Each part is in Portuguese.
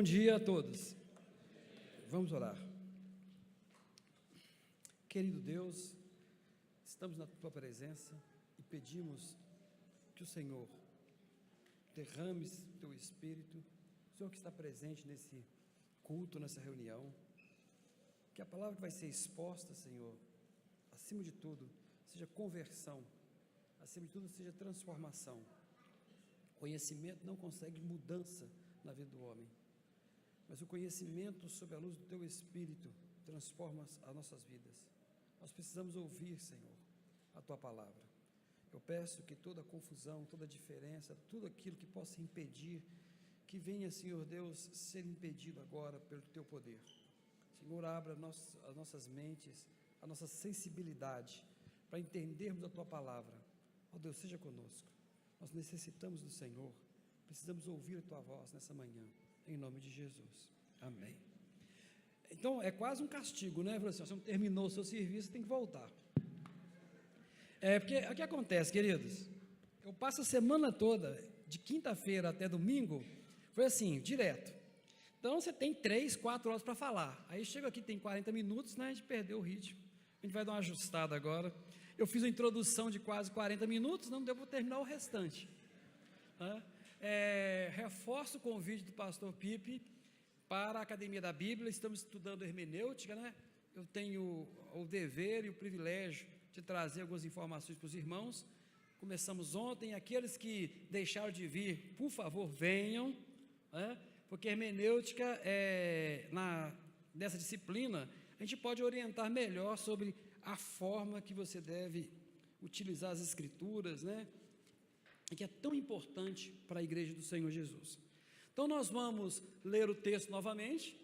Bom dia a todos. Vamos orar. Querido Deus, estamos na Tua presença e pedimos que o Senhor derrame o Teu Espírito, o Senhor que está presente nesse culto, nessa reunião, que a palavra que vai ser exposta, Senhor, acima de tudo, seja conversão, acima de tudo, seja transformação. Conhecimento não consegue mudança na vida do homem, mas o conhecimento sob a luz do Teu Espírito transforma as nossas vidas. Nós precisamos ouvir, Senhor, a Tua palavra. Eu peço que toda confusão, toda diferença, tudo aquilo que possa impedir, que venha, Senhor Deus, ser impedido agora pelo Teu poder. Senhor, abra as nossas mentes, a nossa sensibilidade, para entendermos a Tua palavra. Ó Deus, seja conosco. Nós necessitamos do Senhor, precisamos ouvir a Tua voz nessa manhã, em nome de Jesus. Amém. Então, é quase um castigo, né? Assim, você não terminou o seu serviço, tem que voltar. Porque o que acontece, queridos? Eu passo a semana toda, de quinta-feira até domingo, foi assim, direto. Então, você tem 3, 4 horas para falar. Aí chega aqui, tem 40 minutos, né? A gente perdeu o ritmo. A gente vai dar uma ajustada agora. Eu fiz uma introdução de quase 40 minutos, não deu para terminar o restante. Reforço o convite do pastor Pipe para a Academia da Bíblia. Estamos estudando hermenêutica, né? Eu tenho o dever e o privilégio de trazer algumas informações para os irmãos. Começamos ontem. Aqueles que deixaram de vir, por favor, venham, né? Porque hermenêutica, nessa disciplina, a gente pode orientar melhor sobre a forma que você deve utilizar as Escrituras, né? E que é tão importante para a igreja do Senhor Jesus. Então, nós vamos ler o texto novamente.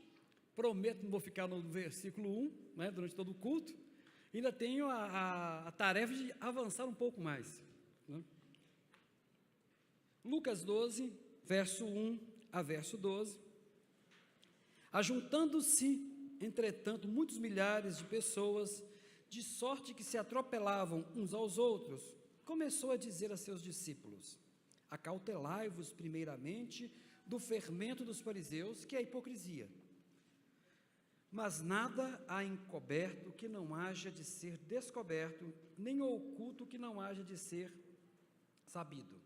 Prometo que não vou ficar no versículo 1, né, durante todo o culto. Ainda tenho a tarefa de avançar um pouco mais, né? Lucas 12, verso 1 a verso 12. Ajuntando-se, entretanto, muitos milhares de pessoas, de sorte que se atropelavam uns aos outros, começou a dizer a seus discípulos: acautelai-vos primeiramente do fermento dos fariseus, que é a hipocrisia. Mas nada há encoberto que não haja de ser descoberto, nem oculto que não haja de ser sabido.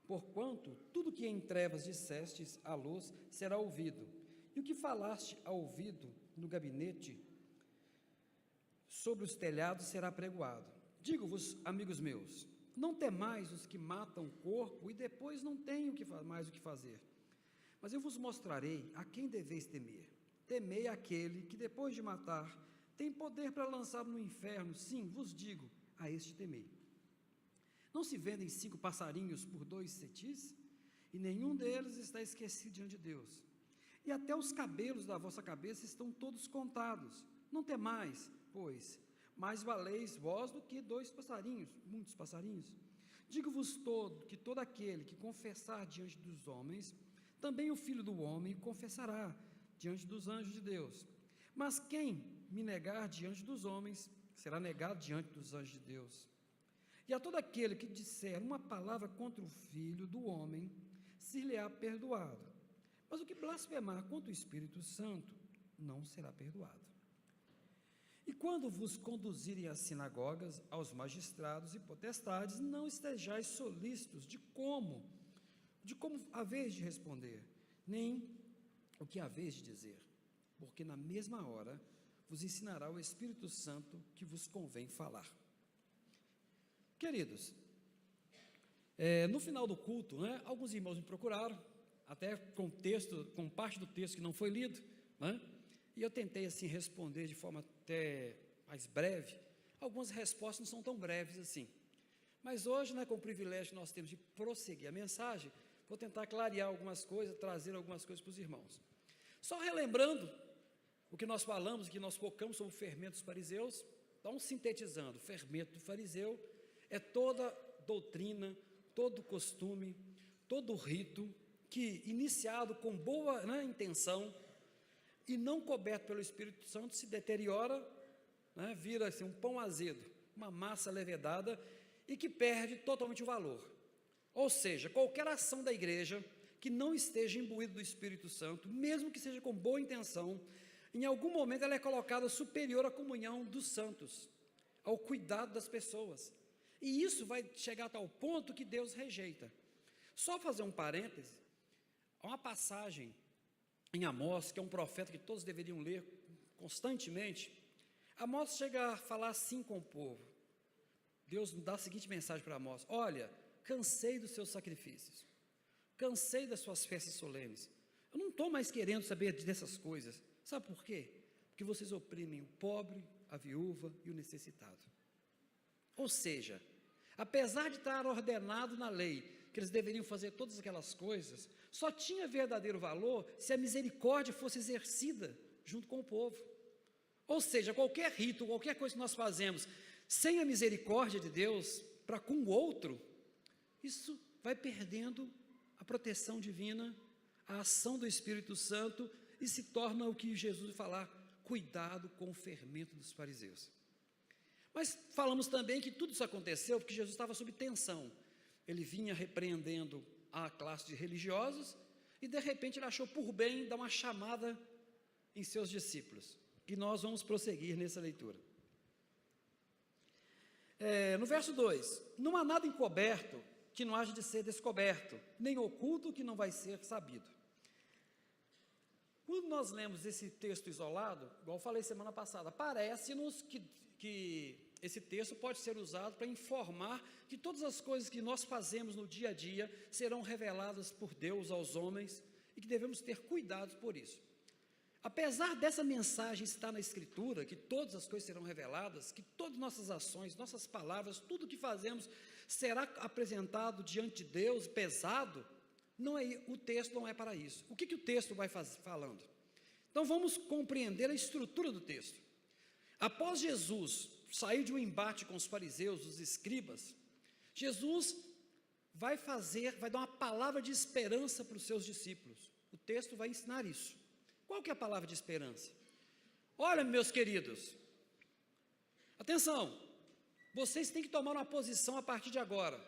Porquanto tudo que em trevas dissestes à luz será ouvido, e o que falaste ao ouvido no gabinete sobre os telhados será pregoado. Digo-vos, amigos meus, não temais os que matam o corpo e depois não têm mais o que fazer. Mas eu vos mostrarei a quem deveis temer. Temei aquele que depois de matar tem poder para lançar no inferno. Sim, vos digo, a este temei. Não se vendem 5 passarinhos por 2 cetis? E nenhum deles está esquecido diante de Deus. E até os cabelos da vossa cabeça estão todos contados. Não temais, pois, mais valeis vós do que 2 passarinhos, muitos passarinhos. Digo-vos que todo aquele que confessar diante dos homens, também o Filho do Homem confessará diante dos anjos de Deus. Mas quem me negar diante dos homens, será negado diante dos anjos de Deus. E a todo aquele que disser uma palavra contra o Filho do Homem, se-lhe-á perdoado. Mas o que blasfemar contra o Espírito Santo, não será perdoado. E quando vos conduzirem às sinagogas, aos magistrados e potestades, não estejais solícitos de como haveis de responder, nem o que haveis de dizer, porque na mesma hora vos ensinará o Espírito Santo que vos convém falar. Queridos, no final do culto, né, alguns irmãos me procuraram, até com parte do texto que não foi lido, né, e eu tentei assim responder de forma até mais breve. Algumas respostas não são tão breves assim, mas hoje, né, com o privilégio que nós temos de prosseguir a mensagem, vou tentar clarear algumas coisas, trazer algumas coisas para os irmãos. Só relembrando o que nós falamos, que nós focamos sobre o fermento dos fariseus. Então, sintetizando, o fermento do fariseu é toda doutrina, todo costume, todo rito que, iniciado com boa, né, intenção e não coberto pelo Espírito Santo, se deteriora, né, vira assim, um pão azedo, uma massa levedada e que perde totalmente o valor. Ou seja, qualquer ação da igreja que não esteja imbuído do Espírito Santo, mesmo que seja com boa intenção, em algum momento ela é colocada superior à comunhão dos santos, ao cuidado das pessoas. E isso vai chegar a tal ponto que Deus rejeita. Só fazer um parêntese, há uma passagem em Amós, que é um profeta que todos deveriam ler constantemente. Amós chega a falar assim com o povo. Deus dá a seguinte mensagem para Amós: olha, cansei dos seus sacrifícios, cansei das suas festas solenes, eu não estou mais querendo saber dessas coisas. Sabe por quê? Porque vocês oprimem o pobre, a viúva e o necessitado. Ou seja, apesar de estar ordenado na lei que eles deveriam fazer todas aquelas coisas, só tinha verdadeiro valor se a misericórdia fosse exercida junto com o povo. Ou seja, qualquer rito, qualquer coisa que nós fazemos sem a misericórdia de Deus para com o outro, isso vai perdendo a proteção divina, a ação do Espírito Santo, e se torna o que Jesus vai falar: cuidado com o fermento dos fariseus. Mas falamos também que tudo isso aconteceu porque Jesus estava sob tensão. Ele vinha repreendendo a classe de religiosos e de repente ele achou por bem dar uma chamada em seus discípulos. E nós vamos prosseguir nessa leitura. No verso 2: não há nada encoberto que não haja de ser descoberto, nem oculto que não vai ser sabido. Quando nós lemos esse texto isolado, igual eu falei semana passada, parece-nos que esse texto pode ser usado para informar que todas as coisas que nós fazemos no dia a dia serão reveladas por Deus aos homens e que devemos ter cuidados por isso. Apesar dessa mensagem estar na Escritura, que todas as coisas serão reveladas, que todas nossas ações, nossas palavras, tudo que fazemos será apresentado diante de Deus, pesado, o texto não é para isso. O que o texto vai falando? Então vamos compreender a estrutura do texto. Após Jesus sair de um embate com os fariseus, os escribas, Jesus vai dar uma palavra de esperança para os seus discípulos. O texto vai ensinar isso. Qual que é a palavra de esperança? Olha, meus queridos, atenção, vocês têm que tomar uma posição a partir de agora,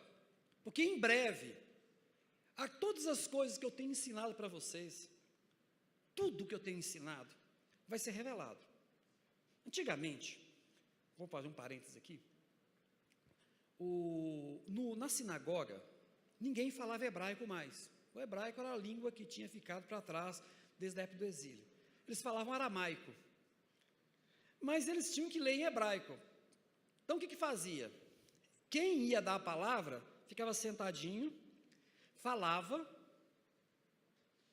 porque em breve, todas as coisas que eu tenho ensinado para vocês, tudo que eu tenho ensinado, vai ser revelado. Antigamente, vou fazer um parênteses aqui, na sinagoga, ninguém falava hebraico mais. O hebraico era a língua que tinha ficado para trás desde a época do exílio. Eles falavam aramaico, mas eles tinham que ler em hebraico. Então o que fazia? Quem ia dar a palavra, ficava sentadinho, falava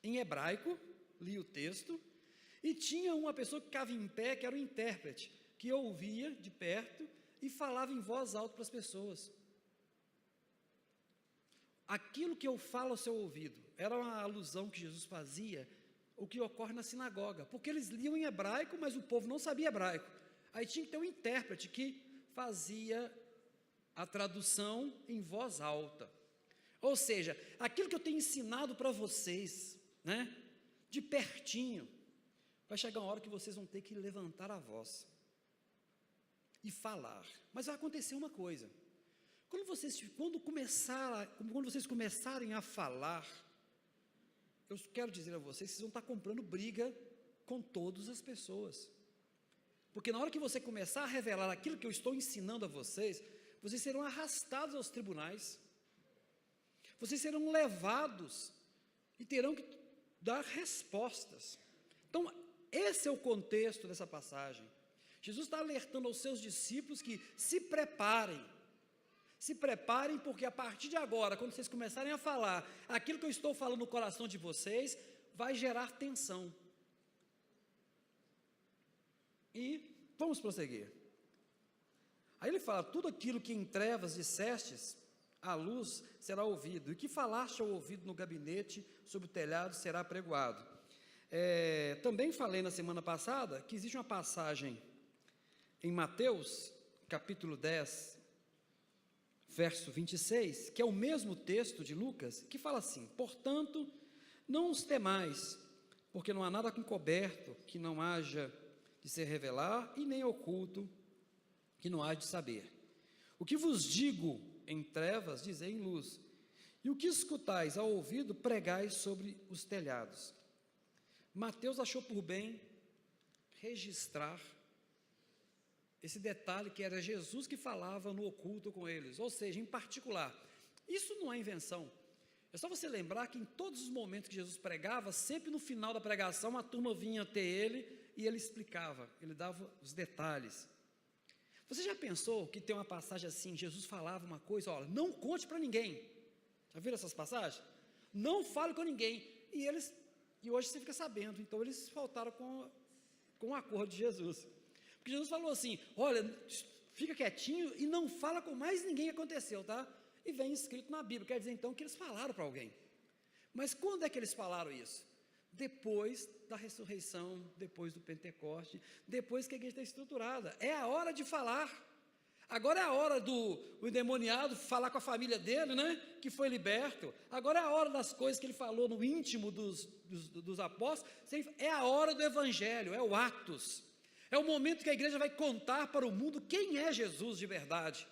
em hebraico, lia o texto, e tinha uma pessoa que ficava em pé, que era o intérprete, que ouvia de perto e falava em voz alta para as pessoas. Aquilo que eu falo ao seu ouvido, era uma alusão que Jesus fazia, o que ocorre na sinagoga, porque eles liam em hebraico, mas o povo não sabia hebraico. Aí tinha que ter um intérprete que fazia a tradução em voz alta. Ou seja, aquilo que eu tenho ensinado para vocês, de pertinho, vai chegar uma hora que vocês vão ter que levantar a voz e falar. Mas vai acontecer uma coisa: quando vocês começarem a falar, eu quero dizer a vocês vão estar comprando briga com todas as pessoas. Porque na hora que você começar a revelar aquilo que eu estou ensinando a vocês, vocês serão arrastados aos tribunais. Vocês serão levados e terão que dar respostas. Então, esse é o contexto dessa passagem. Jesus está alertando aos seus discípulos que se preparem, porque a partir de agora, quando vocês começarem a falar, aquilo que eu estou falando no coração de vocês, vai gerar tensão. E vamos prosseguir. Aí ele fala: tudo aquilo que em trevas dissestes, à luz será ouvido, e que falaste ao ouvido no gabinete, sobre o telhado será apregoado. Também falei na semana passada que existe uma passagem em Mateus, capítulo 10, verso 26, que é o mesmo texto de Lucas, que fala assim: portanto, não os temais, porque não há nada encoberto que não haja de se revelar, e nem oculto que não há de saber. O que vos digo em trevas, dizei em luz, E o que escutais ao ouvido, pregais sobre os telhados. Mateus achou por bem registrar esse detalhe que era Jesus que falava no oculto com eles, ou seja, em particular. Isso não é invenção. É só você lembrar que em todos os momentos que Jesus pregava, sempre no final da pregação, a turma vinha até ele e ele explicava, ele dava os detalhes. Você já pensou que tem uma passagem assim, Jesus falava uma coisa, olha, não conte para ninguém. Já viram essas passagens? Não fale com ninguém. E hoje você fica sabendo, então eles faltaram com o acordo de Jesus. Porque Jesus falou assim, olha, fica quietinho e não fala com mais ninguém que aconteceu, tá? E vem escrito na Bíblia, quer dizer então que eles falaram para alguém. Mas quando é que eles falaram isso? Depois da ressurreição, depois do Pentecoste, depois que a igreja está estruturada. É a hora de falar. Agora é a hora do endemoniado falar com a família dele, né? Que foi liberto. Agora é a hora das coisas que ele falou no íntimo dos apóstolos. É a hora do evangelho, é o Atos. É o momento que a igreja vai contar para o mundo quem é Jesus de verdade.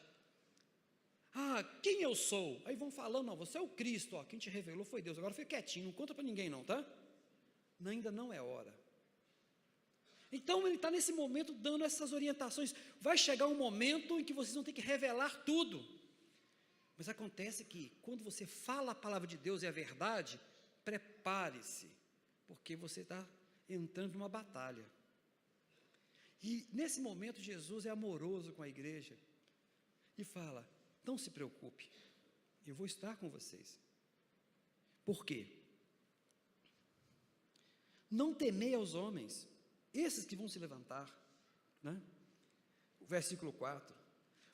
Ah, quem eu sou? Aí vão falando, não, você é o Cristo, ó, quem te revelou foi Deus. Agora fica quietinho, não conta para ninguém não, tá? Ainda não é hora. Então ele está nesse momento dando essas orientações. Vai chegar um momento em que vocês vão ter que revelar tudo. Mas acontece que quando você fala a palavra de Deus e a verdade, prepare-se, porque você está entrando numa batalha. E nesse momento Jesus é amoroso com a igreja e fala, não se preocupe, eu vou estar com vocês. Por quê? Não temei aos homens, esses que vão se levantar, né? O versículo 4,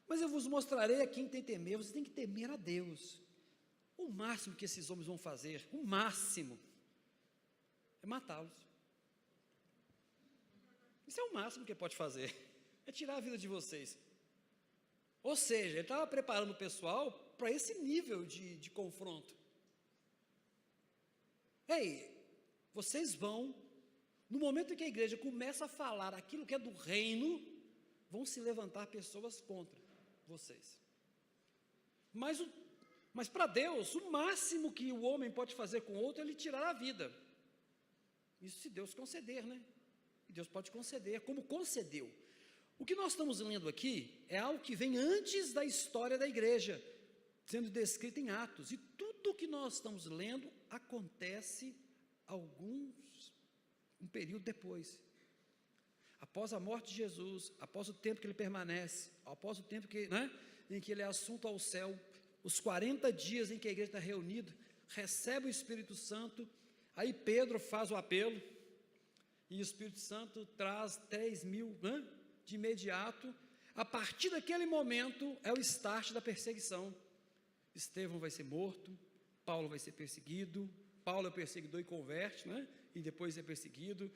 mas eu vos mostrarei a quem tem temer, você tem que temer a Deus. O máximo que esses homens vão fazer, o máximo, é matá-los. Isso é o máximo que ele pode fazer, é tirar a vida de vocês. Ou seja, ele estava preparando o pessoal para esse nível de confronto. Ei, vocês vão, no momento em que a igreja começa a falar aquilo que é do reino, vão se levantar pessoas contra vocês. Mas para Deus, o máximo que o homem pode fazer com o outro é lhe tirar a vida. Isso se Deus conceder, né? E Deus pode conceder, como concedeu. O que nós estamos lendo aqui é algo que vem antes da história da igreja, sendo descrito em Atos. E tudo o que nós estamos lendo acontece um período depois. Após a morte de Jesus, após o tempo que ele permanece, após o tempo em que ele é assunto ao céu, os 40 dias em que a igreja está reunida, recebe o Espírito Santo, aí Pedro faz o apelo, e o Espírito Santo traz 3.000, de imediato. A partir daquele momento é o start da perseguição. Estevão vai ser morto, Paulo vai ser perseguido, Paulo é perseguidor e converte, e depois é perseguido,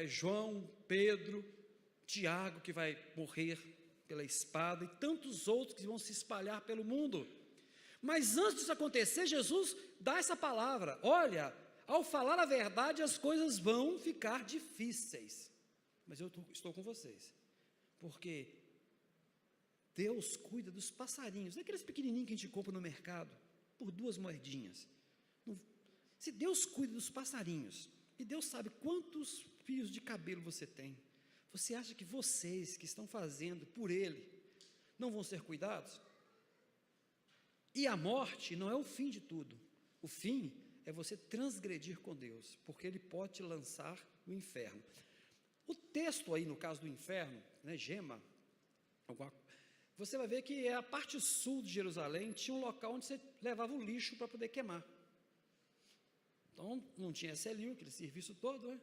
João, Pedro, Tiago que vai morrer pela espada, e tantos outros que vão se espalhar pelo mundo. Mas antes disso acontecer, Jesus dá essa palavra, olha, ao falar a verdade as coisas vão ficar difíceis, mas eu estou com vocês, porque Deus cuida dos passarinhos, daqueles pequenininhos que a gente compra no mercado, por 2 moedinhas. Se Deus cuida dos passarinhos, e Deus sabe quantos fios de cabelo você tem, você acha que vocês que estão fazendo por Ele, não vão ser cuidados? E a morte não é o fim de tudo, o fim é você transgredir com Deus, porque Ele pode te lançar no inferno. O texto aí, no caso do inferno, Gema, você vai ver que a parte sul de Jerusalém tinha um local onde você levava o lixo para poder queimar. Então, não tinha SLU, aquele serviço todo,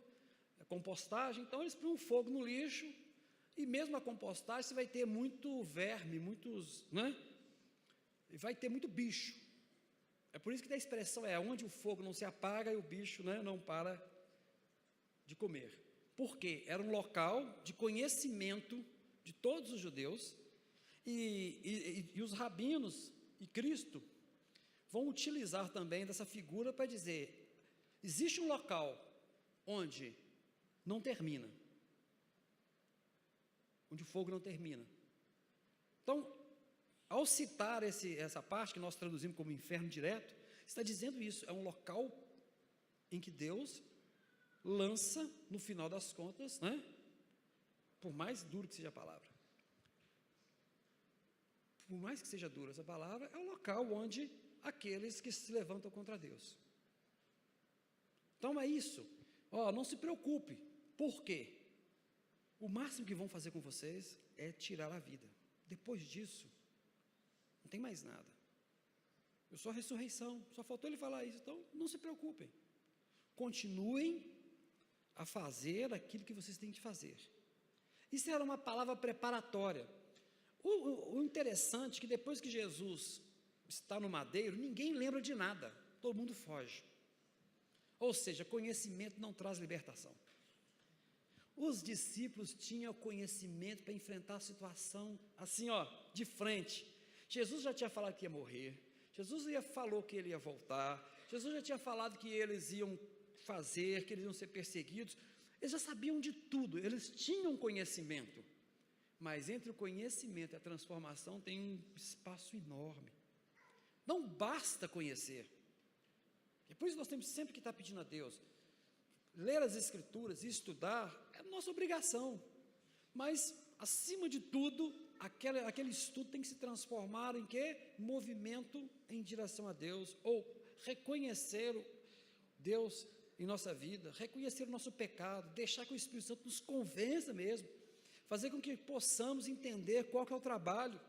a compostagem, então eles põem um fogo no lixo, e mesmo a compostagem você vai ter muito verme, e vai ter muito bicho. É por isso que a expressão é onde o fogo não se apaga e o bicho não para de comer. Por quê? Era um local de conhecimento de todos os judeus, e os rabinos e Cristo vão utilizar também dessa figura para dizer, existe um local onde não termina, onde o fogo não termina. Então, Ao citar essa parte que nós traduzimos como inferno direto, está dizendo isso, é um local em que Deus lança, no final das contas, né, por mais duro que seja a palavra, por mais que seja dura essa palavra, é um local onde aqueles que se levantam contra Deus. Então é isso, não se preocupe, por quê? O máximo que vão fazer com vocês é tirar a vida, depois disso, não tem mais nada, eu sou a ressurreição, só faltou ele falar isso, então não se preocupem, continuem a fazer aquilo que vocês têm que fazer. Isso era uma palavra preparatória. O interessante é que depois que Jesus está no madeiro, ninguém lembra de nada, todo mundo foge. Ou seja, conhecimento não traz libertação. Os discípulos tinham conhecimento para enfrentar a situação assim, de frente. Jesus já tinha falado que ia morrer, Jesus já falou que ele ia voltar, Jesus já tinha falado que eles iam fazer, que eles iam ser perseguidos, eles já sabiam de tudo, eles tinham conhecimento, mas entre o conhecimento e a transformação tem um espaço enorme, não basta conhecer, e por isso nós temos sempre que estar pedindo a Deus, ler as Escrituras e estudar, é nossa obrigação, mas acima de tudo, aquele estudo tem que se transformar em quê? Movimento em direção a Deus, ou reconhecer Deus em nossa vida, reconhecer o nosso pecado, deixar que o Espírito Santo nos convença mesmo, fazer com que possamos entender qual que é o trabalho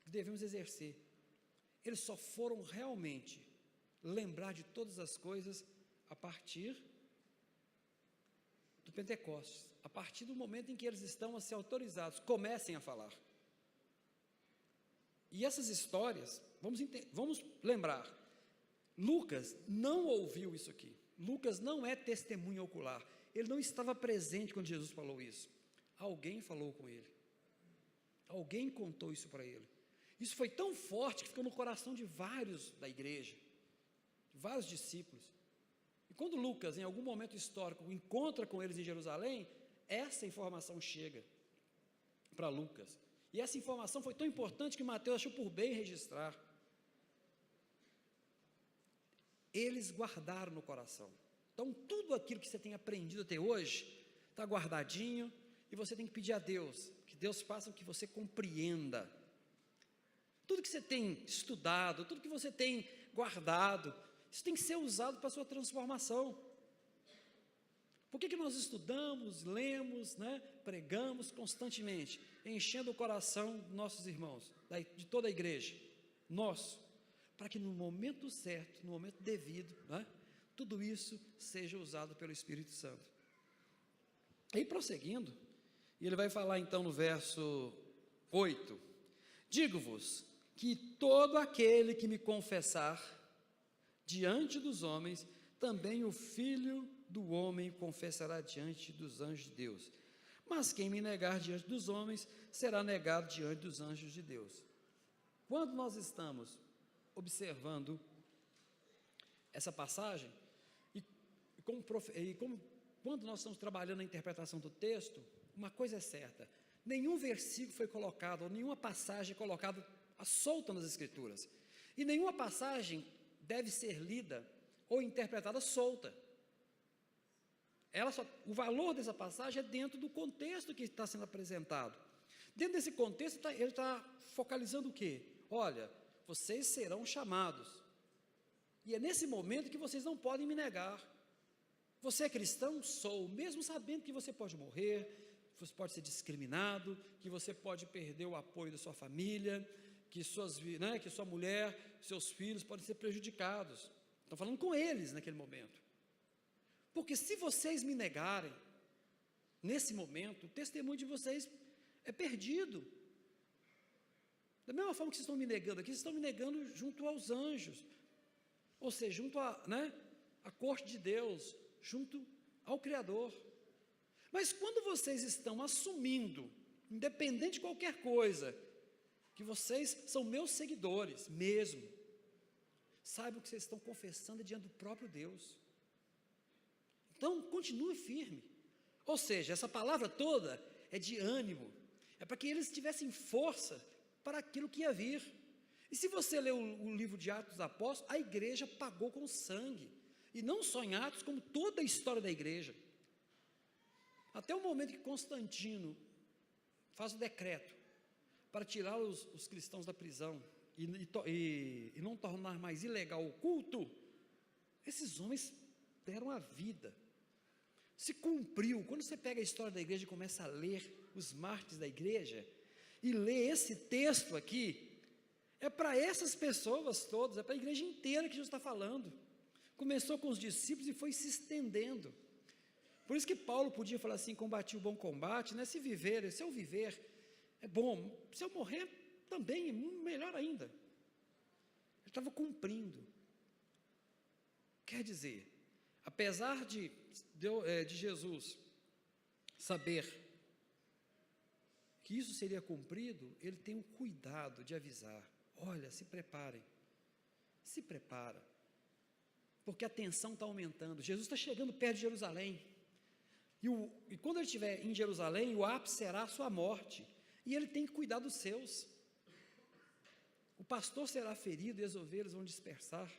que devemos exercer. Eles só foram realmente lembrar de todas as coisas a partir do Pentecostes, a partir do momento em que eles estão a ser autorizados, comecem a falar. E essas histórias, vamos lembrar, Lucas não ouviu isso aqui, Lucas não é testemunha ocular, ele não estava presente quando Jesus falou isso, alguém falou com ele, alguém contou isso para ele, isso foi tão forte que ficou no coração de vários da igreja, de vários discípulos, e quando Lucas, em algum momento histórico, encontra com eles em Jerusalém, essa informação chega para Lucas, e essa informação foi tão importante que Mateus achou por bem registrar. Eles guardaram no coração. Então, tudo aquilo que você tem aprendido até hoje, está guardadinho, e você tem que pedir a Deus, que Deus faça com que você compreenda. Tudo que você tem estudado, tudo que você tem guardado, isso tem que ser usado para a sua transformação. Por que nós estudamos, lemos, pregamos constantemente, enchendo o coração dos nossos irmãos, de toda a igreja, nosso, para que no momento certo, no momento devido, tudo isso seja usado pelo Espírito Santo. Aí prosseguindo, e ele vai falar então no verso 8, digo-vos que todo aquele que me confessar diante dos homens, também o Filho do homem confessará diante dos anjos de Deus, mas quem me negar diante dos homens, será negado diante dos anjos de Deus. Quando nós estamos observando essa passagem, quando nós estamos trabalhando na interpretação do texto, uma coisa é certa, nenhum versículo foi colocado, ou nenhuma passagem é colocada solta nas Escrituras, e nenhuma passagem deve ser lida ou interpretada solta. O valor dessa passagem é dentro do contexto que está sendo apresentado. Dentro desse contexto, ele está focalizando o quê? Olha, vocês serão chamados, e é nesse momento que vocês não podem me negar. Você é cristão? Sou, mesmo sabendo que você pode morrer, que você pode ser discriminado, que você pode perder o apoio da sua família, que sua mulher, seus filhos podem ser prejudicados. Estão falando com eles naquele momento. Porque se vocês me negarem, nesse momento, o testemunho de vocês é perdido. Da mesma forma que vocês estão me negando aqui, vocês estão me negando junto aos anjos, ou seja, junto à corte de Deus, junto ao Criador. Mas quando vocês estão assumindo, independente de qualquer coisa, que vocês são meus seguidores mesmo, saibam que vocês estão confessando diante do próprio Deus. Então, continue firme. Ou seja, essa palavra toda é de ânimo, é para que eles tivessem força para aquilo que ia vir. E se você ler o livro de Atos dos Apóstolos, a igreja pagou com sangue, e não só em Atos, como toda a história da igreja, até o momento que Constantino faz o decreto para tirar os cristãos da prisão, e não tornar mais ilegal o culto, esses homens deram a vida, se cumpriu. Quando você pega a história da igreja e começa a ler os mártires da igreja, e lê esse texto aqui, é para essas pessoas todas, é para a igreja inteira que Jesus está falando. Começou com os discípulos e foi se estendendo. Por isso que Paulo podia falar assim: combati o bom combate, né? Se eu viver, é bom, se eu morrer, também, melhor ainda. Ele estava cumprindo. Quer dizer, apesar de Jesus saber que isso seria cumprido, ele tem o cuidado de avisar: olha, se preparem, se prepara, porque a tensão está aumentando. Jesus está chegando perto de Jerusalém, e quando ele estiver em Jerusalém, o ápice será a sua morte, e ele tem que cuidar dos seus. O pastor será ferido e as ovelhas vão dispersar.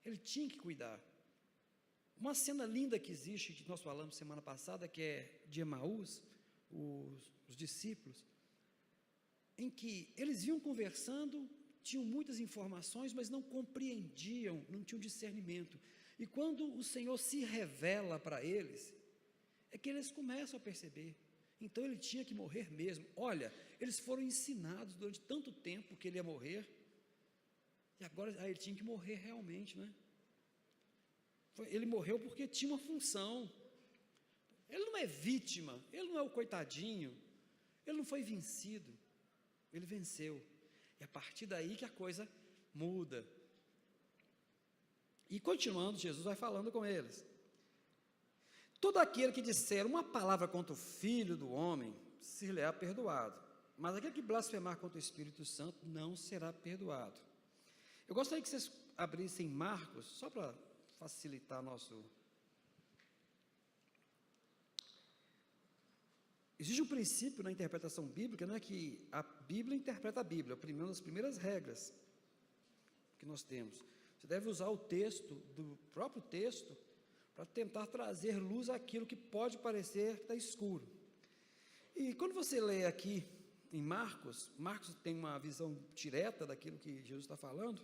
Ele tinha que cuidar. Uma cena linda que existe, que nós falamos semana passada, que é de Emaús, os discípulos, em que eles iam conversando, tinham muitas informações, mas não compreendiam, não tinham discernimento. E quando o Senhor se revela para eles, é que eles começam a perceber. Então ele tinha que morrer mesmo. Olha, eles foram ensinados durante tanto tempo que ele ia morrer, e agora ele tinha que morrer realmente, né? Ele morreu porque tinha uma função. Ele não é vítima, ele não é o coitadinho, ele não foi vencido, ele venceu. E a partir daí que a coisa muda. E continuando, Jesus vai falando com eles: todo aquele que disser uma palavra contra o Filho do Homem, se lhe é perdoado, mas aquele que blasfemar contra o Espírito Santo não será perdoado. Eu gostaria que vocês abrissem Marcos, só para facilitar nosso... Existe um princípio na interpretação bíblica, né, que a Bíblia interpreta a Bíblia, uma das primeiras regras que nós temos. Você deve usar o texto, do próprio texto, para tentar trazer luz àquilo que pode parecer que está escuro. E quando você lê aqui em Marcos tem uma visão direta daquilo que Jesus está falando.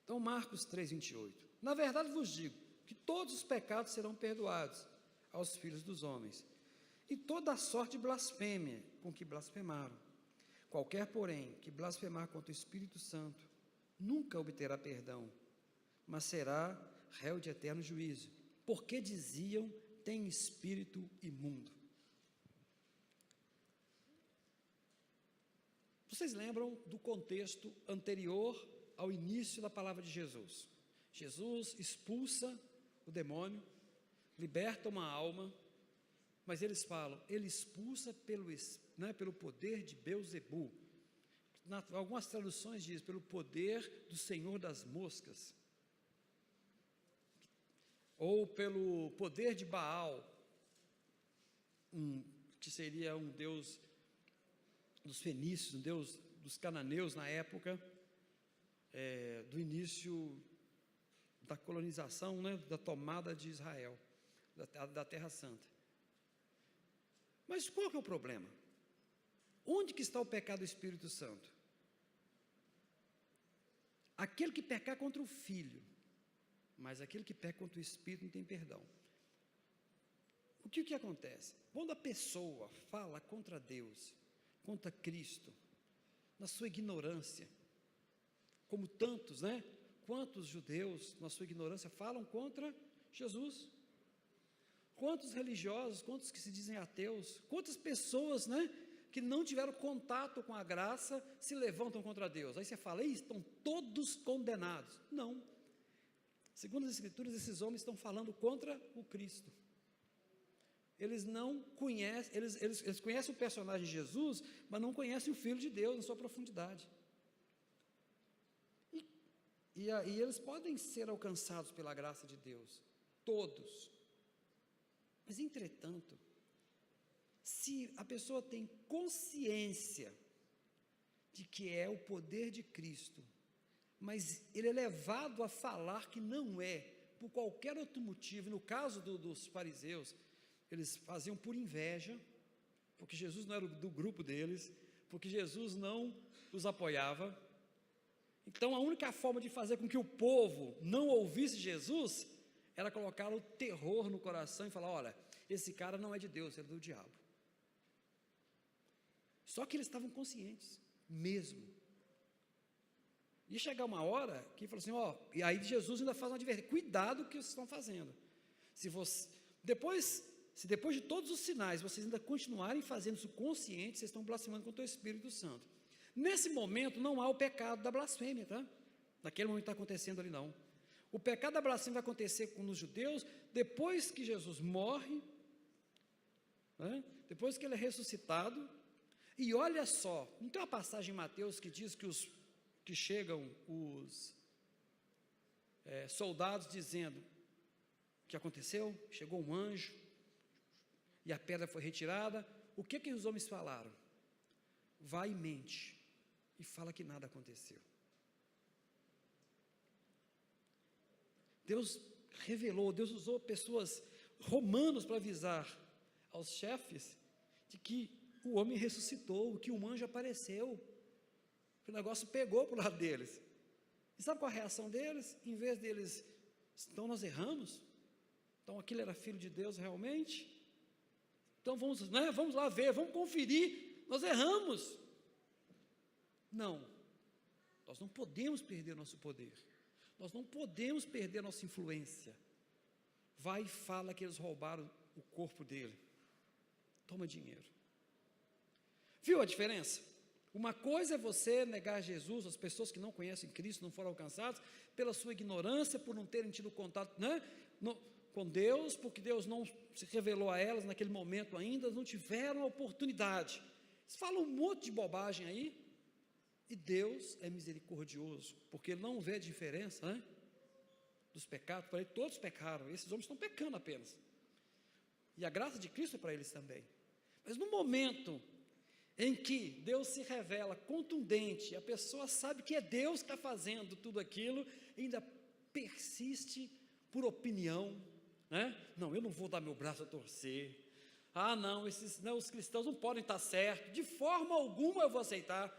Então, Marcos 3:28. Na verdade vos digo que todos os pecados serão perdoados aos filhos dos homens, e toda a sorte de blasfêmia com que blasfemaram. Qualquer, porém, que blasfemar contra o Espírito Santo, nunca obterá perdão, mas será réu de eterno juízo, porque diziam: tem espírito imundo. Vocês lembram do contexto anterior ao início da palavra de Jesus? Jesus expulsa o demônio, liberta uma alma, mas eles falam, ele expulsa pelo poder de Beelzebu. Algumas traduções dizem, pelo poder do Senhor das moscas, ou pelo poder de Baal, que seria um deus dos fenícios, um deus dos cananeus na época, do início da colonização, né, da tomada de Israel, da Terra Santa. Mas qual que é o problema? Onde que está o pecado do Espírito Santo? Aquele que pecar contra o Filho, mas aquele que peca contra o Espírito não tem perdão. O que acontece? Quando a pessoa fala contra Deus, contra Cristo, na sua ignorância, como tantos, né? Quantos judeus, na sua ignorância, falam contra Jesus? Quantos religiosos, quantos que se dizem ateus, quantas pessoas, né, que não tiveram contato com a graça, se levantam contra Deus? Aí você fala, estão todos condenados. Não. Segundo as Escrituras, esses homens estão falando contra o Cristo. Eles não conhecem, eles conhecem o personagem de Jesus, mas não conhecem o Filho de Deus na sua profundidade. E eles podem ser alcançados pela graça de Deus, todos. Mas, entretanto, Se a pessoa tem consciência de que é o poder de Cristo, mas ele é levado a falar que não é, por qualquer outro motivo, no caso dos fariseus, eles faziam por inveja, porque Jesus não era do grupo deles, porque Jesus não os apoiava. Então a única forma de fazer com que o povo não ouvisse Jesus, era colocar o terror no coração e falar, olha, esse cara não é de Deus, ele é do diabo. Só que eles estavam conscientes, mesmo. Ia chegar uma hora que falou assim, ó, e aí Jesus ainda faz uma advertência, cuidado com o que vocês estão fazendo. Se depois de todos os sinais, vocês ainda continuarem fazendo isso consciente, vocês estão blasfemando contra o Espírito Santo. Nesse momento não há o pecado da blasfêmia, tá? Naquele momento está acontecendo ali não. O pecado da blasfêmia vai acontecer com os judeus, depois que Jesus morre, né? Depois que ele é ressuscitado, e olha só, não tem uma passagem em Mateus que diz que chegam os soldados dizendo o que aconteceu, chegou um anjo, e a pedra foi retirada, o que os homens falaram? Vai e mente, e fala que nada aconteceu. Deus revelou, Deus usou pessoas romanos para avisar aos chefes de que o homem ressuscitou, que um anjo apareceu, que o negócio pegou para o lado deles. E sabe qual a reação deles? Em vez deles, então nós erramos? Então aquele era filho de Deus realmente? Então vamos lá ver, vamos conferir, nós erramos. Não, nós não podemos perder nosso poder, nós não podemos perder nossa influência. Vai e fala que eles roubaram o corpo dele, toma dinheiro. Viu a diferença? Uma coisa é você negar Jesus, as pessoas que não conhecem Cristo, não foram alcançadas, pela sua ignorância, por não terem tido contato, com Deus, porque Deus não se revelou a elas naquele momento ainda, não tiveram a oportunidade. Eles falam um monte de bobagem aí, e Deus é misericordioso, porque Ele não vê a diferença, dos pecados. Para Ele todos pecaram, esses homens estão pecando apenas, e a graça de Cristo é para eles também. Mas no momento em que Deus se revela contundente, a pessoa sabe que é Deus que está fazendo tudo aquilo, e ainda persiste por opinião, não, eu não vou dar meu braço a torcer, não, os cristãos não podem estar certos, de forma alguma eu vou aceitar.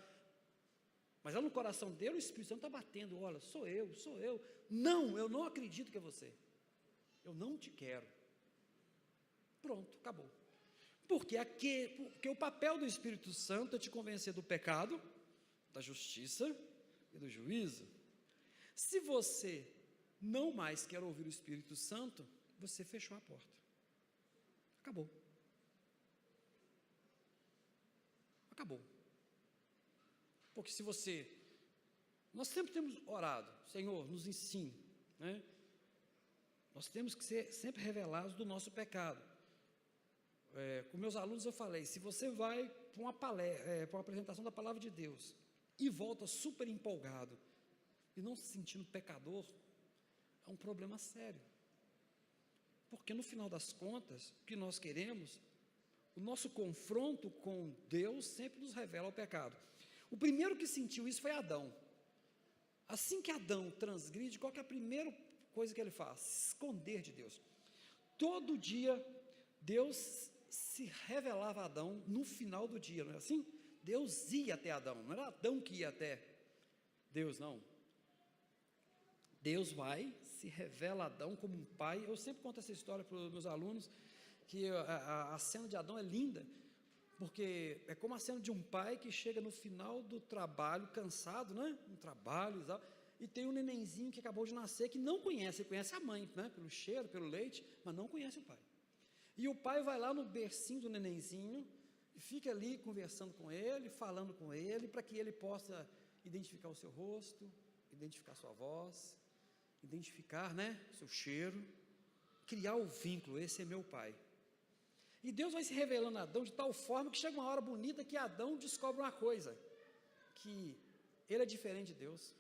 Mas lá no coração dele, o Espírito Santo está batendo, olha, sou eu, não, eu não acredito que é você, eu não te quero. Pronto, acabou. Porque o papel do Espírito Santo é te convencer do pecado, da justiça e do juízo. Se você não mais quer ouvir o Espírito Santo, você fechou a porta. Acabou. Porque se nós sempre temos orado, Senhor, nos ensine, nós temos que ser sempre revelados do nosso pecado. Com meus alunos eu falei, se você vai para uma palestra, para uma apresentação da palavra de Deus, e volta super empolgado, e não se sentindo pecador, é um problema sério. Porque no final das contas, o que nós queremos, o nosso confronto com Deus sempre nos revela o pecado. O primeiro que sentiu isso foi Adão. Assim que Adão transgride, qual que é a primeira coisa que ele faz? Se esconder de Deus. Todo dia, Deus se revelava a Adão no final do dia, não é assim? Deus ia até Adão, não era Adão que ia até Deus, não. Deus vai, se revela a Adão como um pai. Eu sempre conto essa história para os meus alunos, que a cena de Adão é linda, porque é como a cena de um pai que chega no final do trabalho, cansado, um trabalho, e tem um nenenzinho que acabou de nascer, que não conhece, ele conhece a mãe, pelo cheiro, pelo leite, mas não conhece o pai. E o pai vai lá no bercinho do nenenzinho, e fica ali conversando com ele, falando com ele, para que ele possa identificar o seu rosto, identificar sua voz, identificar, seu cheiro, criar o vínculo, esse é meu pai. E Deus vai se revelando a Adão de tal forma que chega uma hora bonita que Adão descobre uma coisa, que ele é diferente de Deus,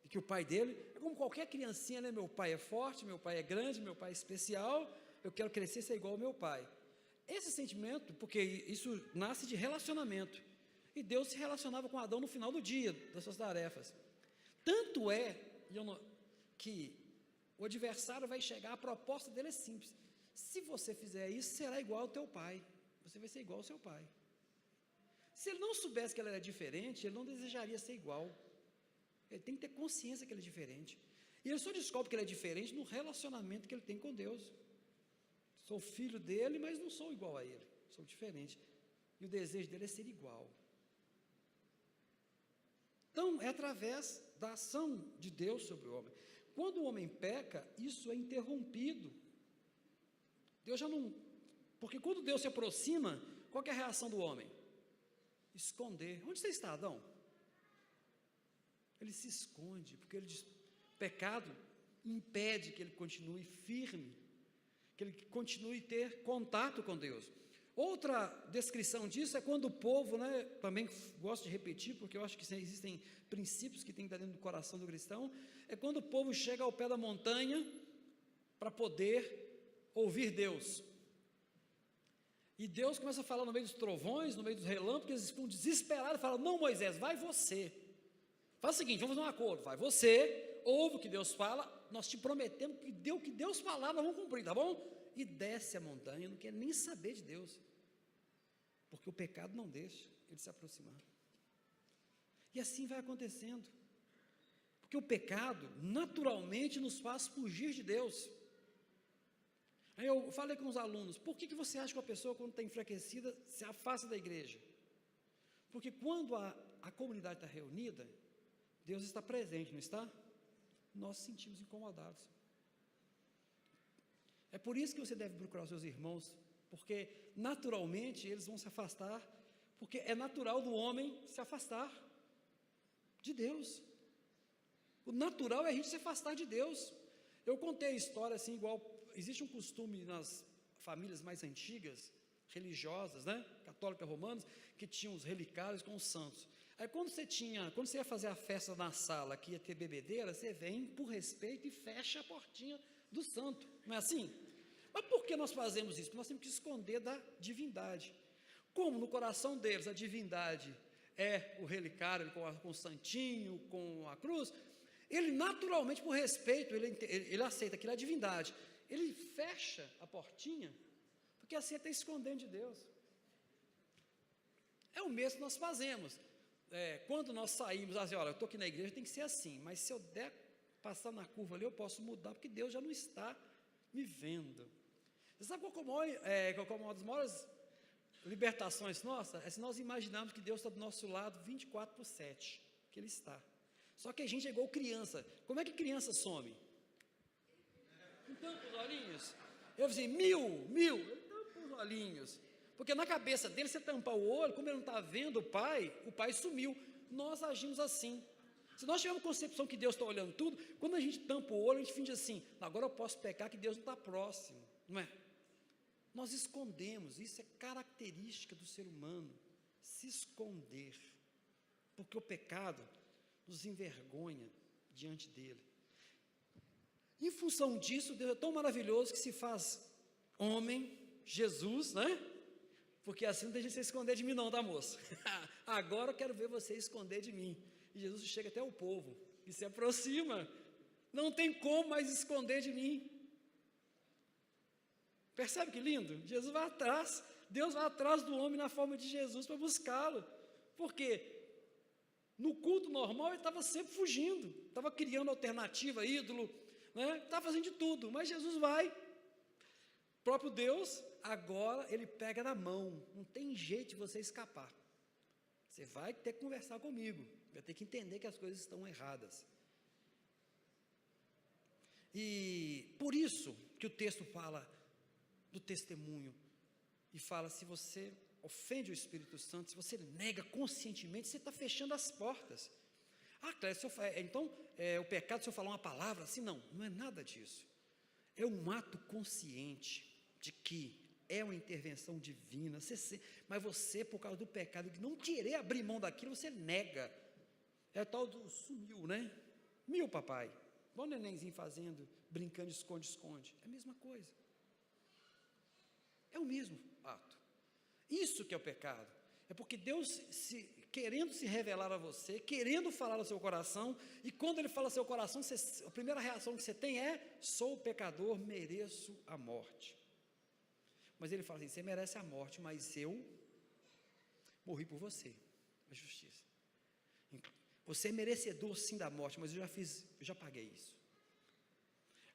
e que o pai dele é como qualquer criancinha, meu pai é forte, meu pai é grande, meu pai é especial, eu quero crescer e ser igual ao meu pai. esse sentimento, porque isso nasce de relacionamento, e Deus se relacionava com Adão no final do dia, das suas tarefas. Tanto é que o adversário vai chegar, a proposta dele é simples: se você fizer isso, será igual ao teu pai, você vai ser igual ao seu pai. Se ele não soubesse que ele era diferente, ele não desejaria ser igual. Ele tem que ter consciência que ele é diferente, e ele só descobre que ele é diferente no relacionamento que ele tem com Deus. Sou filho dele, mas não sou igual a ele, sou diferente, e o desejo dele é ser igual. Então, é através da ação de Deus sobre o homem. Quando o homem peca, isso é interrompido. Deus já não... Porque quando Deus se aproxima, qual que é a reação do homem? Esconder. Onde você está, Adão? Ele se esconde, porque o pecado impede que ele continue firme, que ele continue a ter contato com Deus. Outra descrição disso é quando o povo, também gosto de repetir, porque eu acho que existem princípios que tem que estar dentro do coração do cristão, é quando o povo chega ao pé da montanha para poder ouvir Deus. E Deus começa a falar no meio dos trovões, no meio dos relâmpagos, eles ficam desesperados e falam: não, Moisés, vai você. Faz o seguinte, vamos fazer um acordo, vai você, ouve o que Deus fala, nós te prometemos que o que Deus falar, nós vamos cumprir, tá bom? E desce a montanha, não quer nem saber de Deus, porque o pecado não deixa ele se aproximar. E assim vai acontecendo, porque o pecado naturalmente nos faz fugir de Deus. Aí eu falei com os alunos: por que você acha que a pessoa, quando está enfraquecida, se afasta da igreja? Porque quando a comunidade está reunida, Deus está presente, não está? Nós nos sentimos incomodados. É por isso que você deve procurar os seus irmãos, porque naturalmente eles vão se afastar, porque é natural do homem se afastar de Deus. O natural é a gente se afastar de Deus. Eu contei a história assim, igual, existe um costume nas famílias mais antigas, religiosas, católicas, romanas, que tinham os relicários com os santos. Aí quando você ia fazer a festa na sala, que ia ter bebedeira, você vem por respeito e fecha a portinha do santo, não é assim? Mas por que nós fazemos isso? Porque nós temos que esconder da divindade. Como no coração deles a divindade é o relicário com o santinho, com a cruz, ele naturalmente, por respeito, ele aceita aquilo é a divindade, ele fecha a portinha, porque assim ele está escondendo de Deus. É o mesmo que nós fazemos. Quando nós saímos, assim, olha, eu estou aqui na igreja, tem que ser assim, mas se eu der passar na curva ali, eu posso mudar, porque Deus já não está me vendo. Você sabe qual é uma das maiores libertações nossas? É se nós imaginarmos que Deus está do nosso lado 24/7, que Ele está. Só que a gente é igual criança. Como é que criança some? Ele tampa os olhinhos. Eu disse, mil, ele tampa os olhinhos. Porque na cabeça dele, você tampar o olho, como ele não está vendo o pai sumiu. Nós agimos assim. Se nós tivermos concepção que Deus está olhando tudo, quando a gente tampa o olho, a gente finge assim: agora eu posso pecar, que Deus não está próximo, não é? Nós escondemos, isso é característica do ser humano, se esconder, porque o pecado nos envergonha diante dele. Em função disso, Deus é tão maravilhoso que se faz homem, Jesus, porque assim não deixa você esconder de mim não, tá, moço? Agora eu quero ver você esconder de mim. E Jesus chega até o povo e se aproxima, não tem como mais esconder de mim. Percebe que lindo? Jesus vai atrás, Deus vai atrás do homem na forma de Jesus para buscá-lo. Por quê? No culto normal ele estava sempre fugindo, estava criando alternativa, ídolo, estava fazendo de tudo, mas Jesus vai, o próprio Deus, agora ele pega na mão, não tem jeito de você escapar, você vai ter que conversar comigo, vai ter que entender que as coisas estão erradas. E por isso que o texto fala do testemunho, e fala, se você ofende o Espírito Santo, se você nega conscientemente, você está fechando as portas. Cléber, então, o pecado se eu falar uma palavra assim? Não é nada disso, é um ato consciente, de que é uma intervenção divina, mas você, por causa do pecado, de não querer abrir mão daquilo, você nega, é o tal do sumiu, Mil, papai, igual o nenenzinho fazendo, brincando de esconde-esconde, é a mesma coisa, é o mesmo. ato. Isso que é o pecado. É porque Deus, querendo se revelar a você, querendo falar ao seu coração, e quando Ele fala ao seu coração, a primeira reação que você tem é: sou pecador, mereço a morte. Mas Ele fala assim: você merece a morte, mas eu morri por você, a justiça. Você é merecedor sim da morte, mas eu já paguei isso.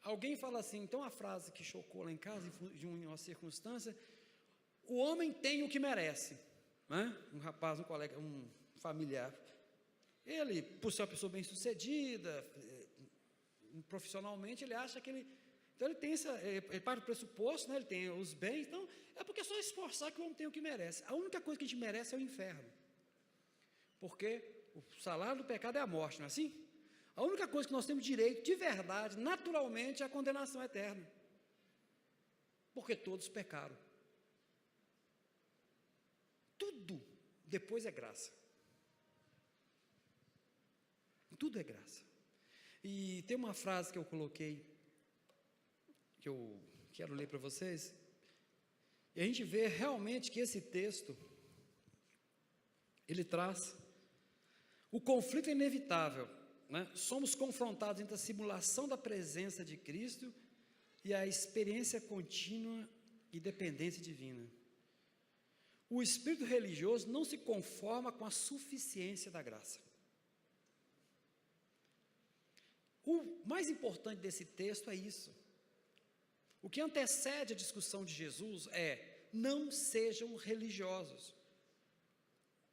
Alguém fala assim, então a frase que chocou lá em casa, de uma circunstância: o homem tem o que merece, né? Um rapaz, um colega, um familiar, ele, por ser uma pessoa bem sucedida, profissionalmente, ele acha que ele, então ele tem ele parte do pressuposto, né? Ele tem os bens, então é porque é só esforçar que o homem tem o que merece. A única coisa que a gente merece é o inferno, porque o salário do pecado é a morte, não é assim? A única coisa que nós temos direito, de verdade, naturalmente, é a condenação eterna, porque todos pecaram. Tudo depois é graça. Tudo é graça. E tem uma frase que eu coloquei, que eu quero ler para vocês, e a gente vê realmente que esse texto, ele traz o conflito inevitável, né? Somos confrontados entre a simulação da presença de Cristo e a experiência contínua e dependência divina. O espírito religioso não se conforma com a suficiência da graça. O mais importante desse texto é isso. O que antecede a discussão de Jesus é: não sejam religiosos.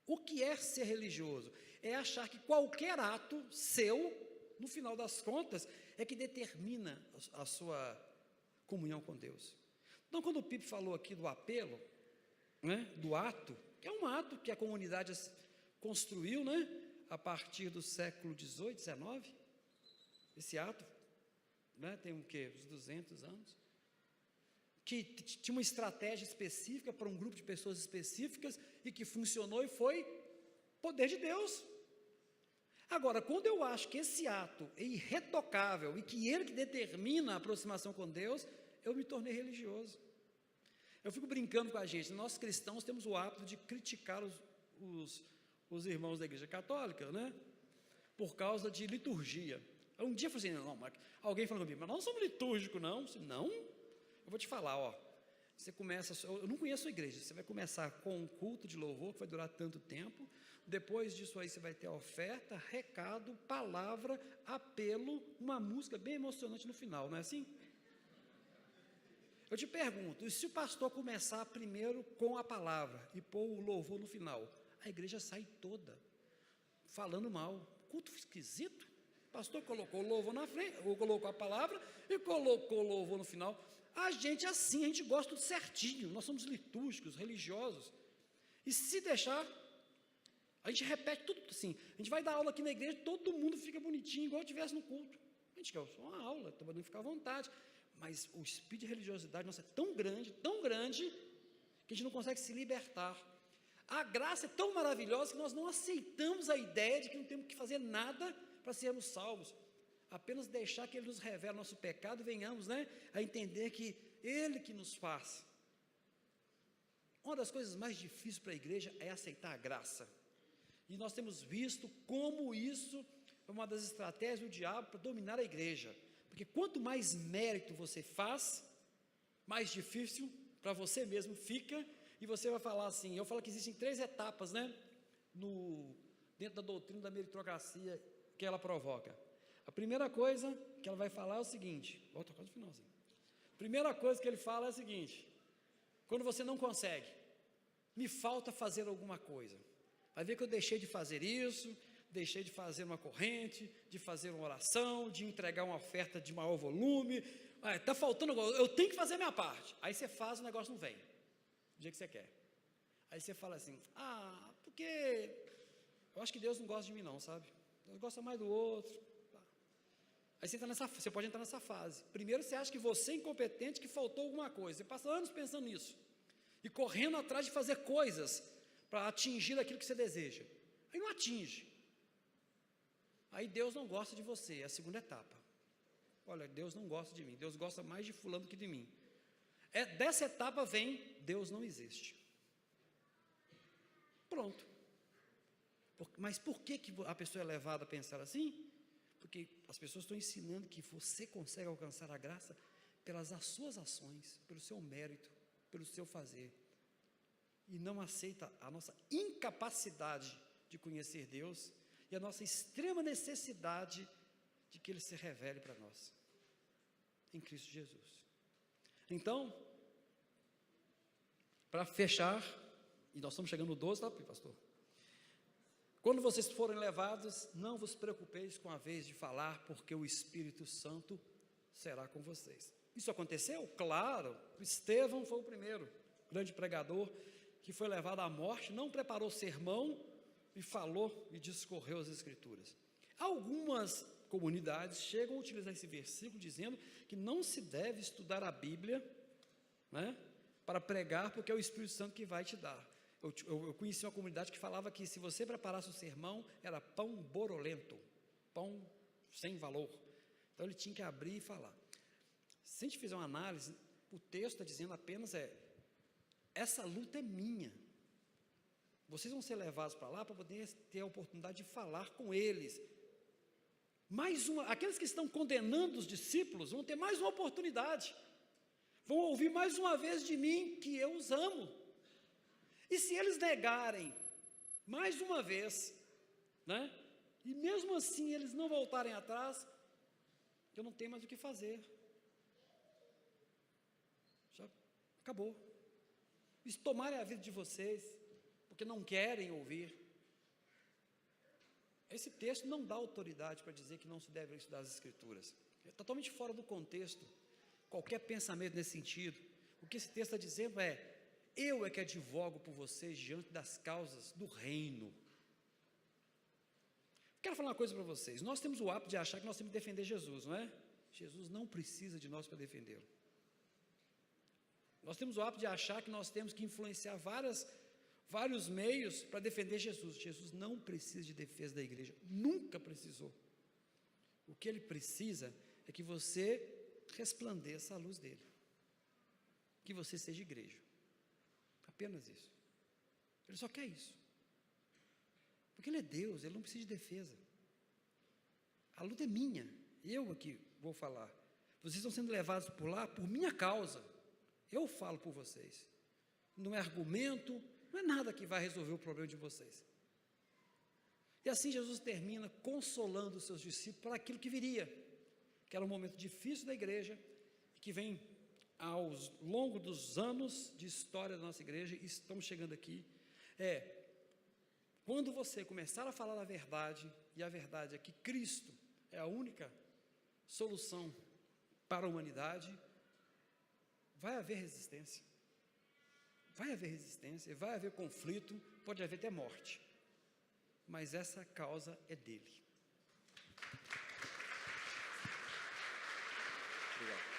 O que é ser religioso? É achar que qualquer ato seu, no final das contas, é que determina a sua comunhão com Deus. Então, quando o Pipe falou aqui do apelo, né, do ato, que é um ato que a comunidade construiu, né, a partir do século XVIII, XIX, esse ato, né, tem o quê? Uns 200 anos, que tinha uma estratégia específica para um grupo de pessoas específicas e que funcionou e foi poder de Deus. Agora, quando eu acho que esse ato é irretocável e que ele que determina a aproximação com Deus, eu me tornei religioso. Eu fico brincando com a gente, nós cristãos temos o hábito de criticar os irmãos da igreja católica, né? Por causa de liturgia. Um dia eu falei assim, não, alguém falou comigo, mas nós não somos litúrgicos, não. Não? Eu vou te falar, ó. Você começa, eu não conheço a igreja, você vai começar com um culto de louvor que vai durar tanto tempo, depois disso aí você vai ter oferta, recado, palavra, apelo, uma música bem emocionante no final, não é assim? Eu te pergunto, e se o pastor começar primeiro com a palavra e pôr o louvor no final, a igreja sai toda falando mal, culto esquisito, o pastor colocou o louvor na frente, ou colocou a palavra e colocou o louvor no final. A gente é assim, a gente gosta tudo certinho, nós somos litúrgicos, religiosos, e se deixar, a gente repete tudo assim, a gente vai dar aula aqui na igreja, todo mundo fica bonitinho, igual estivesse no culto. A gente quer só uma aula, todo mundo fica à vontade, mas o espírito de religiosidade nossa é tão grande, que a gente não consegue se libertar. A graça é tão maravilhosa que nós não aceitamos a ideia de que não temos que fazer nada para sermos salvos, apenas deixar que Ele nos revele nosso pecado e venhamos, né, a entender que Ele que nos faz. Uma das coisas mais difíceis para a igreja é aceitar a graça, e nós temos visto como isso é uma das estratégias do diabo para dominar a igreja, porque quanto mais mérito você faz, mais difícil para você mesmo fica, e você vai falar assim, eu falo que existem 3 etapas, né, dentro da doutrina da meritocracia que ela provoca. A primeira coisa que ela vai falar é o seguinte, volta quase no finalzinho. A primeira coisa que ele fala é a seguinte: quando você não consegue, me falta fazer alguma coisa. Vai ver que eu deixei de fazer isso, deixei de fazer uma corrente, de fazer uma oração, de entregar uma oferta de maior volume. Está faltando, eu tenho que fazer a minha parte. Aí você faz, o negócio não vem do jeito que você quer. Aí você fala assim, porque eu acho que Deus não gosta de mim não, sabe? Deus gosta mais do outro. Aí você pode entrar nessa fase. Primeiro você acha que você é incompetente, que faltou alguma coisa. Você passa anos pensando nisso. E correndo atrás de fazer coisas para atingir aquilo que você deseja. Aí não atinge. Aí Deus não gosta de você, é a segunda etapa. Olha, Deus não gosta de mim, Deus gosta mais de fulano que de mim. Dessa etapa vem, Deus não existe. Pronto. Mas por que a pessoa é levada a pensar assim? Porque as pessoas estão ensinando que você consegue alcançar a graça pelas suas ações, pelo seu mérito, pelo seu fazer. E não aceita a nossa incapacidade de conhecer Deus e a nossa extrema necessidade de que Ele se revele para nós, em Cristo Jesus. Então, para fechar, e nós estamos chegando no 12, tá, pastor? Quando vocês forem levados, não vos preocupeis com a vez de falar, porque o Espírito Santo será com vocês. Isso aconteceu? Claro, Estevão foi o primeiro grande pregador que foi levado à morte, não preparou sermão e falou e discorreu as Escrituras. Algumas comunidades chegam a utilizar esse versículo dizendo que não se deve estudar a Bíblia, né, para pregar, porque é o Espírito Santo que vai te dar. Eu conheci uma comunidade que falava que se você preparasse o sermão, era pão borolento, pão sem valor. Então ele tinha que abrir e falar. Se a gente fizer uma análise, o texto está dizendo apenas essa luta é minha. Vocês vão ser levados para lá para poder ter a oportunidade de falar com eles. Aqueles que estão condenando os discípulos vão ter mais uma oportunidade. Vão ouvir mais uma vez de mim que eu os amo. E se eles negarem mais uma vez, né, e mesmo assim eles não voltarem atrás, eu não tenho mais o que fazer. Já acabou. Eles tomarem a vida de vocês, porque não querem ouvir. Esse texto não dá autoridade para dizer que não se deve estudar as Escrituras. É totalmente fora do contexto, qualquer pensamento nesse sentido. O que esse texto está dizendo eu é que advogo por vocês diante das causas do reino. Quero falar uma coisa para vocês. Nós temos o hábito de achar que nós temos que defender Jesus, não é? Jesus não precisa de nós para defendê-lo. Nós temos o hábito de achar que nós temos que influenciar vários meios para defender Jesus. Jesus não precisa de defesa da igreja, nunca precisou. O que ele precisa é que você resplandeça a luz dele, que você seja igreja, apenas isso. Ele só quer isso, porque ele é Deus, ele não precisa de defesa. A luta é minha, eu aqui vou falar. Vocês estão sendo levados por lá por minha causa. Eu falo por vocês. Não é argumento, não é nada que vai resolver o problema de vocês. E assim Jesus termina consolando os seus discípulos para aquilo que viria, que era um momento difícil da igreja, que vem ao longo dos anos de história da nossa igreja, e estamos chegando aqui, quando você começar a falar a verdade, e a verdade é que Cristo é a única solução para a humanidade, vai haver resistência, vai haver conflito, pode haver até morte, mas essa causa é dele. Obrigado.